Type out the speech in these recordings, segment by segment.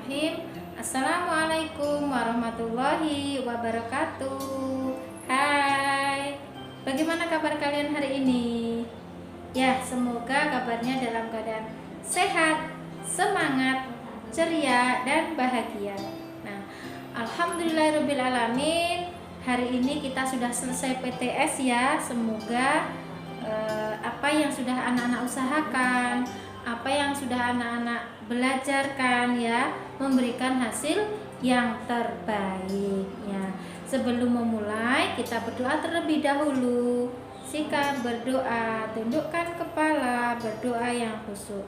Bismillahirrahmanirrahim. Assalamualaikum warahmatullahi wabarakatuh. Hai, bagaimana kabar kalian hari ini? Ya, semoga kabarnya dalam keadaan sehat, semangat, ceria, dan bahagia. Nah, alhamdulillahirrabbilalamin. Hari ini kita sudah selesai PTS ya. Semoga apa yang sudah anak-anak usahakan, apa yang sudah anak-anak belajarkan ya, memberikan hasil yang terbaik ya. Sebelum memulai, kita berdoa terlebih dahulu. Sikap berdoa, tundukkan kepala, berdoa yang khusyuk.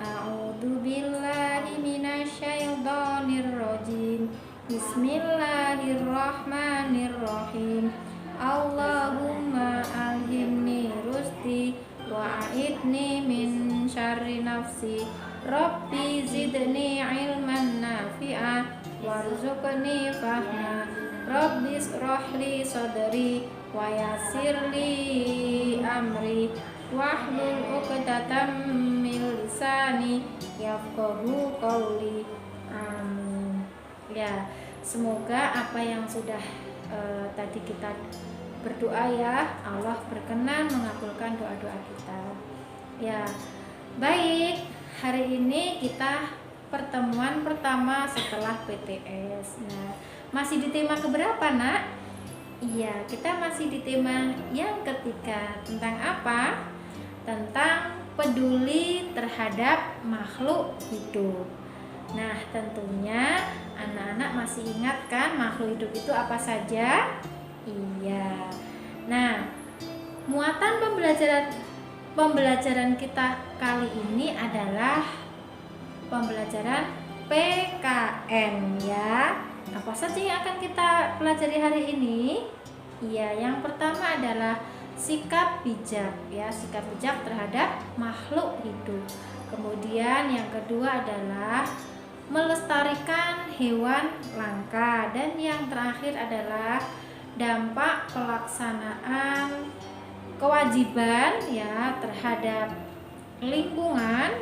A'udzubillahi minasyaitonirrajim. Bismillahirrahmanirrahim. Allahumma alhimni rusdi wa a'idni min syarri nafsi. Rabbi zidni ilman nafi'a warzuqni fahma. Rabbi israhli sadri wa yassirli amri wahlul 'uqdatam min lisani yafqahu qawli. Amin. Ya, semoga apa yang sudah tadi kita berdoa ya, Allah berkenan mengabulkan doa-doa kita. Ya, baik. Hari ini kita pertemuan pertama setelah PTS. Nah, masih di tema keberapa, Nak? Iya, kita masih di tema yang ketiga. Tentang apa? Tentang peduli terhadap makhluk hidup. Nah, tentunya anak-anak masih ingat kan makhluk hidup itu apa saja? Iya. Nah, muatan pembelajaran kita kali ini adalah pembelajaran PKN ya. Apa saja yang akan kita pelajari hari ini? Iya, yang pertama adalah sikap bijak ya, sikap bijak terhadap makhluk hidup. Kemudian yang kedua adalah melestarikan hewan langka, dan yang terakhir adalah dampak pelaksanaan kewajiban ya terhadap lingkungan,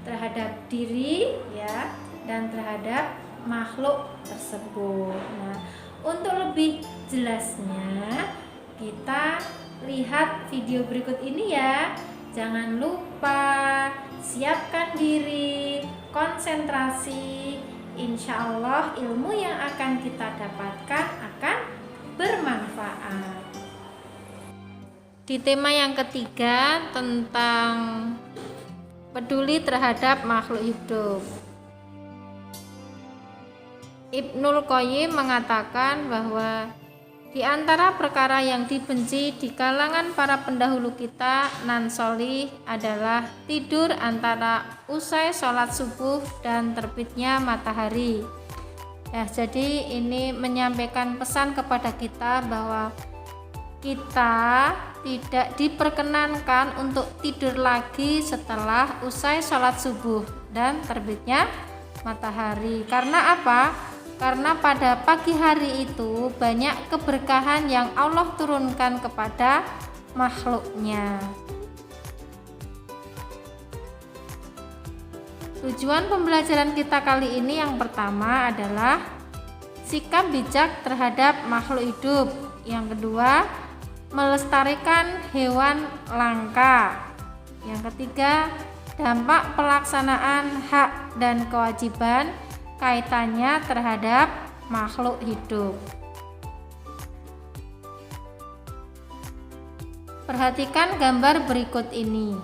terhadap diri ya, dan terhadap makhluk tersebut. Nah, untuk lebih jelasnya kita lihat video berikut ini ya. Jangan lupa siapkan diri, konsentrasi. Insya Allah ilmu yang akan kita dapatkan akan bermanfaat. Di tema yang ketiga tentang peduli terhadap makhluk hidup, Ibnul Qayyim mengatakan bahwa di antara perkara yang dibenci di kalangan para pendahulu kita nan solih adalah tidur antara usai sholat subuh dan terbitnya matahari. Ya, jadi ini menyampaikan pesan kepada kita bahwa kita tidak diperkenankan untuk tidur lagi setelah usai sholat subuh dan terbitnya matahari. Karena apa? Karena pada pagi hari itu banyak keberkahan yang Allah turunkan kepada makhluknya. Tujuan pembelajaran kita kali ini yang pertama adalah sikap bijak terhadap makhluk hidup. Yang kedua, melestarikan hewan langka. Yang ketiga, dampak pelaksanaan hak dan kewajiban kaitannya terhadap makhluk hidup. Perhatikan gambar berikut ini.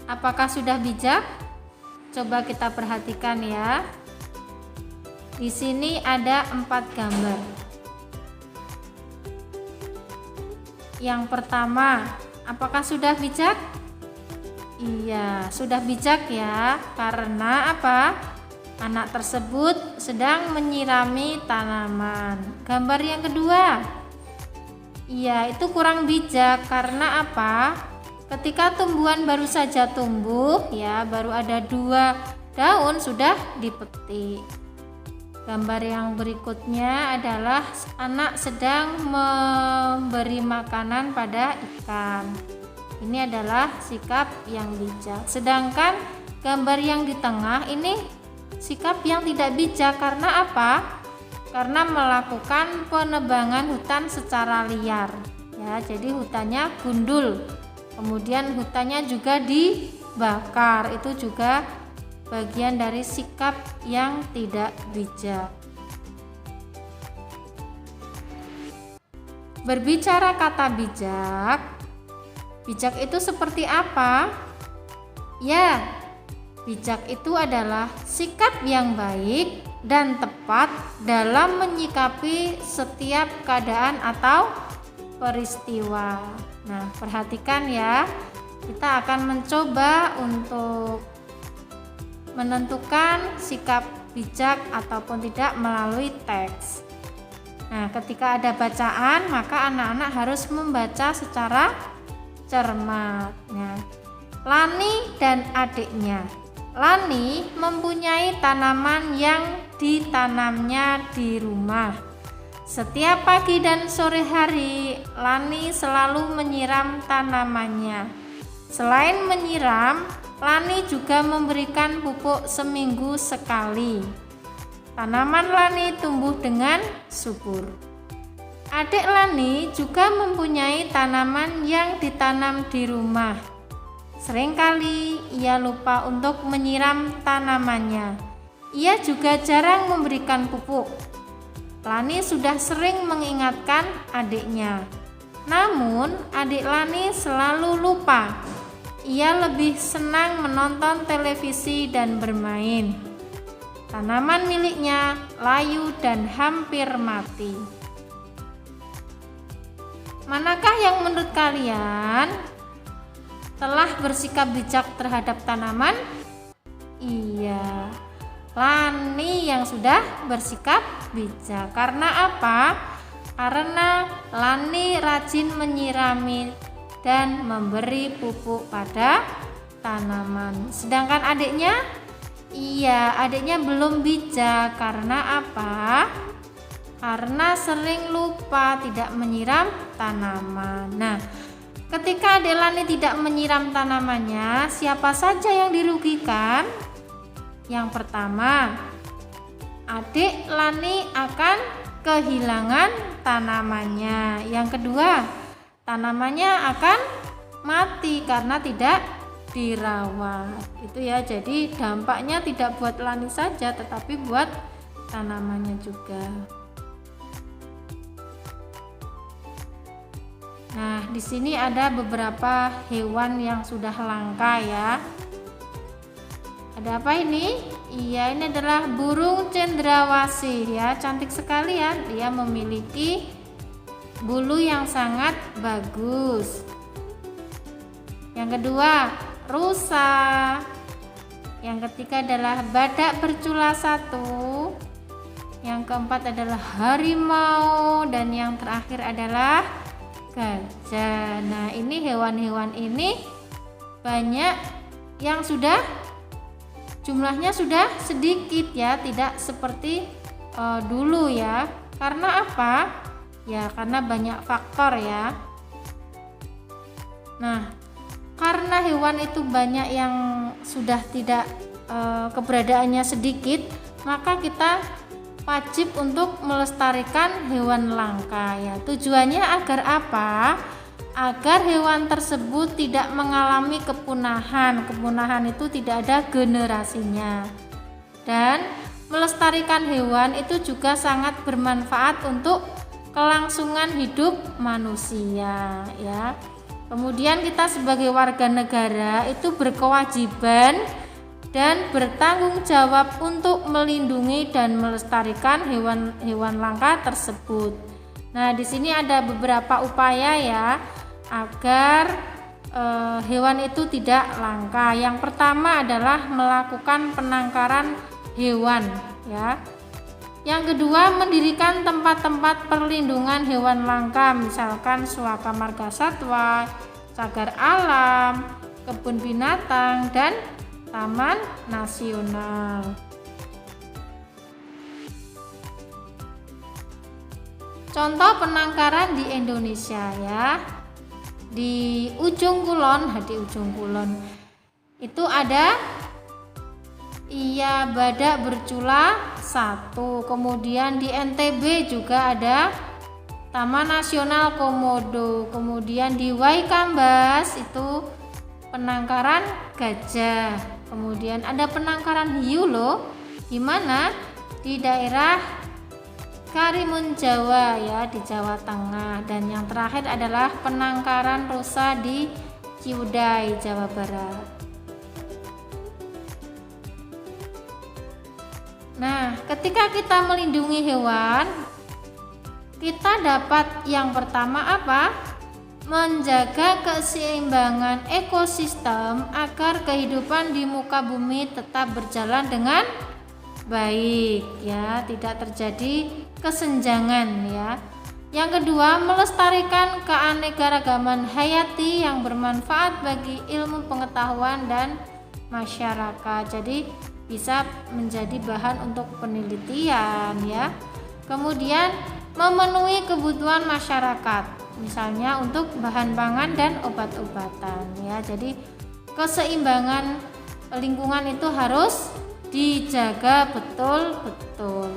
Apakah sudah bijak? Coba kita perhatikan ya. Di sini ada 4 gambar. Yang pertama, apakah sudah bijak? Iya, sudah bijak ya. Karena apa? Anak tersebut sedang menyirami tanaman. Gambar yang kedua, iya, itu kurang bijak. Karena apa? Ketika tumbuhan baru saja tumbuh ya, baru ada 2 daun sudah dipetik. Gambar yang berikutnya adalah anak sedang memberi makanan pada ikan. Ini adalah sikap yang bijak. Sedangkan gambar yang di tengah ini sikap yang tidak bijak. Karena apa? Karena melakukan penebangan hutan secara liar ya. Jadi hutannya gundul, kemudian hutannya juga dibakar. Itu juga bagian dari sikap yang tidak bijak. Berbicara kata bijak, bijak itu seperti apa? Ya, bijak itu adalah sikap yang baik dan tepat dalam menyikapi setiap keadaan atau peristiwa. Nah, perhatikan ya, kita akan mencoba untuk menentukan sikap bijak ataupun tidak melalui teks. Nah, ketika ada bacaan, maka anak-anak harus membaca secara cermat. Nah, Lani dan adiknya. Lani mempunyai tanaman yang ditanamnya di rumah. Setiap pagi dan sore hari, Lani selalu menyiram tanamannya. Selain menyiram, Lani juga memberikan pupuk seminggu sekali. Tanaman Lani tumbuh dengan subur. Adik Lani juga mempunyai tanaman yang ditanam di rumah. Seringkali ia lupa untuk menyiram tanamannya. Ia juga jarang memberikan pupuk. Lani sudah sering mengingatkan adiknya. Namun, adik Lani selalu lupa. Ia lebih senang menonton televisi dan bermain. Tanaman miliknya layu dan hampir mati. Manakah yang menurut kalian telah bersikap bijak terhadap tanaman? Iya, Lani yang sudah bersikap bijak. Karena apa? Karena Lani rajin menyirami dan memberi pupuk pada tanaman. Sedangkan adiknya, iya, adiknya belum bijak. Karena apa? Karena sering lupa tidak menyiram tanaman. Nah, ketika adik Lani tidak menyiram tanamannya, siapa saja yang dirugikan? Yang pertama, adik Lani akan kehilangan tanamannya. Yang kedua, tanamannya akan mati karena tidak dirawat. Itu ya, jadi dampaknya tidak buat Lani saja, tetapi buat tanamannya juga. Nah, di sini ada beberapa hewan yang sudah langka ya. Ada apa ini? Iya, ini adalah burung cendrawasih ya. Cantik sekali ya. Dia memiliki bulu yang sangat bagus. Yang kedua, rusa. Yang ketiga adalah badak bercula satu. Yang keempat adalah harimau. Dan yang terakhir adalah gajah. Nah, ini hewan-hewan ini banyak yang sudah jumlahnya sudah sedikit ya, tidak seperti dulu ya. Karena apa? Ya, karena banyak faktor ya. Nah, karena hewan itu banyak yang sudah tidak keberadaannya sedikit, maka kita wajib untuk melestarikan hewan langka ya. Tujuannya agar apa? Agar hewan tersebut tidak mengalami kepunahan. Kepunahan itu tidak ada generasinya. Dan melestarikan hewan itu juga sangat bermanfaat untuk kelangsungan hidup manusia ya. Kemudian kita sebagai warga negara itu berkewajiban dan bertanggung jawab untuk melindungi dan melestarikan hewan-hewan langka tersebut. Nah, di sini ada beberapa upaya ya agar hewan itu tidak langka. Yang pertama adalah melakukan penangkaran hewan ya. Yang kedua, mendirikan tempat-tempat perlindungan hewan langka, misalkan Suaka Marga Satwa, cagar alam, kebun binatang, dan taman nasional. Contoh penangkaran di Indonesia ya. Di Ujung Kulon itu ada Iya, badak bercula 1. Kemudian di NTB juga ada Taman Nasional Komodo. Kemudian di Waikambas itu penangkaran gajah. Kemudian ada penangkaran hiu loh, di mana di daerah Karimun Jawa ya, di Jawa Tengah. Dan yang terakhir adalah penangkaran rusa di Ciwidey, Jawa Barat. Nah, ketika kita melindungi hewan, kita dapat yang pertama apa? Menjaga keseimbangan ekosistem agar kehidupan di muka bumi tetap berjalan dengan baik ya, tidak terjadi kesenjangan ya. Yang kedua, melestarikan keanekaragaman hayati yang bermanfaat bagi ilmu pengetahuan dan masyarakat. Jadi bisa menjadi bahan untuk penelitian ya. Kemudian memenuhi kebutuhan masyarakat, misalnya untuk bahan pangan dan obat-obatan ya. Jadi keseimbangan lingkungan itu harus dijaga betul-betul.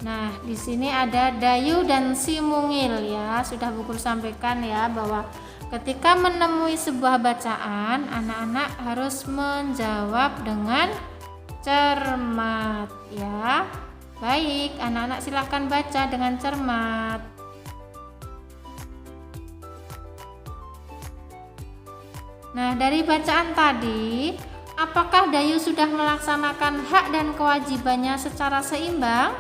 Nah, di sini ada Dayu dan si Mungil ya. Sudah Bu Guru sampaikan ya bahwa ketika menemui sebuah bacaan, anak-anak harus menjawab dengan cermat ya. Baik, anak-anak silahkan baca dengan cermat. Nah, dari bacaan tadi, apakah Dayu sudah melaksanakan hak dan kewajibannya secara seimbang?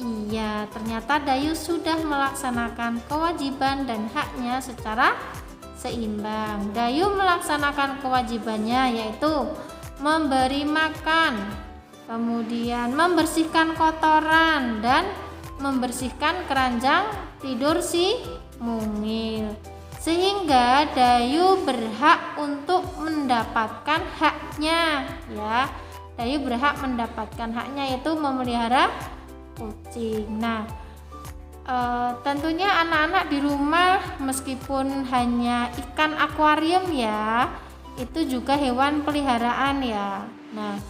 Iya, ternyata Dayu sudah melaksanakan kewajiban dan haknya secara seimbang. Dayu melaksanakan kewajibannya yaitu memberi makan, kemudian membersihkan kotoran dan membersihkan keranjang tidur si Mungil. Sehingga Dayu berhak untuk mendapatkan haknya ya. Dayu berhak mendapatkan haknya yaitu memelihara kucing. Nah, tentunya anak-anak di rumah meskipun hanya ikan akuarium ya, itu juga hewan peliharaan ya. Nah,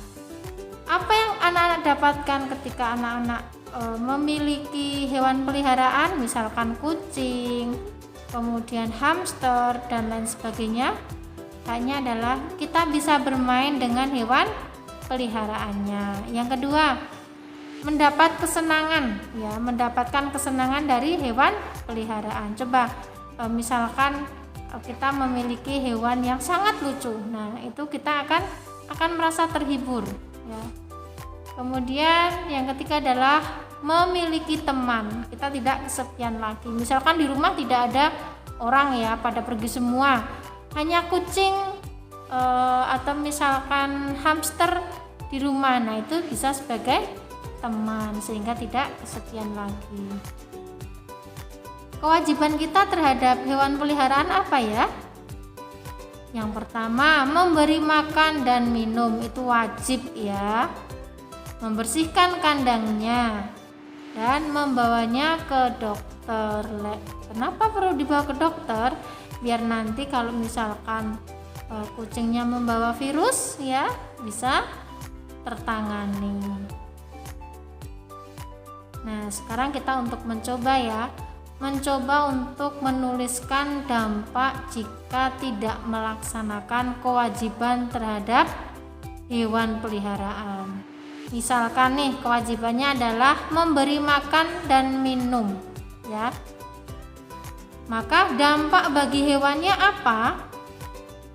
apa yang anak-anak dapatkan ketika anak-anak memiliki hewan peliharaan, misalkan kucing, kemudian hamster dan lain sebagainya? Haknya adalah kita bisa bermain dengan hewan peliharaannya. Yang kedua, mendapat kesenangan ya, mendapatkan kesenangan dari hewan peliharaan. Coba misalkan kita memiliki hewan yang sangat lucu, nah itu kita akan merasa terhibur ya. Kemudian yang ketiga adalah memiliki teman, kita tidak kesepian lagi. Misalkan di rumah tidak ada orang ya, pada pergi semua, hanya kucing atau misalkan hamster di rumah, nah itu bisa sebagai teman sehingga tidak kesepian lagi. Kewajiban kita terhadap hewan peliharaan apa ya? Yang pertama, memberi makan dan minum, itu wajib ya. Membersihkan kandangnya dan membawanya ke dokter. Kenapa perlu dibawa ke dokter? Biar nanti kalau misalkan kucingnya membawa virus ya, bisa tertangani. Nah, sekarang kita untuk mencoba untuk menuliskan dampak jika tidak melaksanakan kewajiban terhadap hewan peliharaan. Misalkan nih, kewajibannya adalah memberi makan dan minum ya. Maka dampak bagi hewannya apa?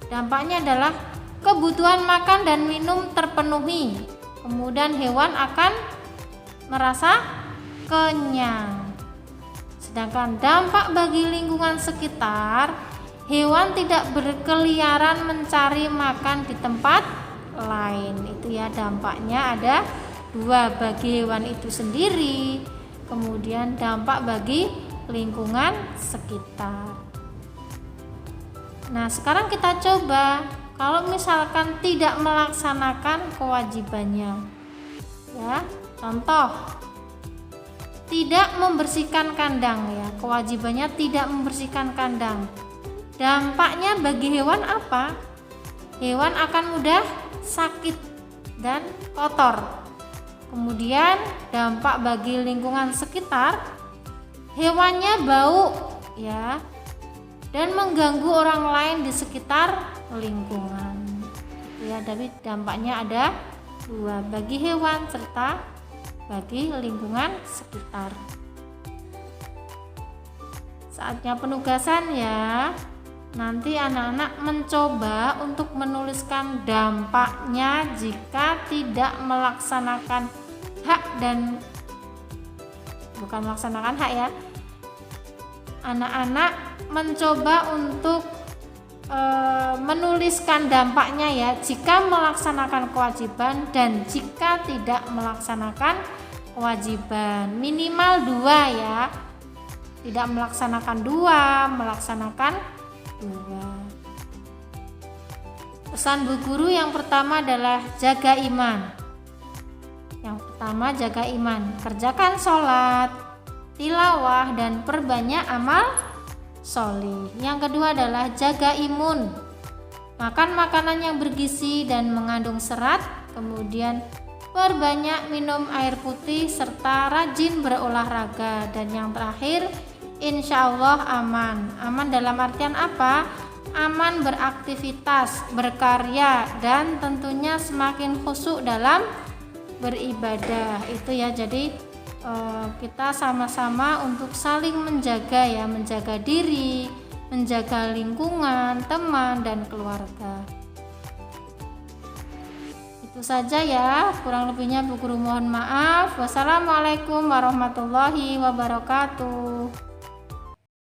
Dampaknya adalah kebutuhan makan dan minum terpenuhi. Kemudian hewan akan merasa kenyang. Sedangkan dampak bagi lingkungan sekitar, hewan tidak berkeliaran mencari makan di tempat lain. Itu ya, dampaknya ada dua, bagi hewan itu sendiri, kemudian dampak bagi lingkungan sekitar. Nah, sekarang kita coba kalau misalkan tidak melaksanakan kewajibannya ya. Contoh, tidak membersihkan kandang ya, kewajibannya tidak membersihkan kandang. Dampaknya bagi hewan apa? Hewan akan mudah sakit dan kotor. Kemudian dampak bagi lingkungan sekitar, hewannya bau ya dan mengganggu orang lain di sekitar lingkungan. Ya, tapi dampaknya ada dua, bagi hewan serta bagi lingkungan sekitar. Saatnya penugasan ya. Nanti anak-anak mencoba untuk menuliskan dampaknya jika tidak melaksanakan hak dan bukan melaksanakan hak ya. Anak-anak mencoba untuk menuliskan dampaknya ya jika melaksanakan kewajiban dan jika tidak melaksanakan kewajiban. Minimal 2 ya. Tidak melaksanakan 2, melaksanakan 2. Pesan Bu Guru yang pertama adalah jaga iman. Yang pertama jaga iman, kerjakan sholat, tilawah dan perbanyak amal sholih. Yang kedua adalah jaga imun, makan makanan yang bergizi dan mengandung serat, kemudian perbanyak minum air putih serta rajin berolahraga. Dan yang terakhir, insya Allah aman. Aman dalam artian apa? Aman beraktivitas, berkarya, dan tentunya semakin khusyuk dalam beribadah. Itu ya, jadi kita sama-sama untuk saling menjaga ya, menjaga diri, menjaga lingkungan, teman, dan keluarga. Itu saja ya, kurang lebihnya Bu Guru mohon maaf. Wassalamualaikum warahmatullahi wabarakatuh.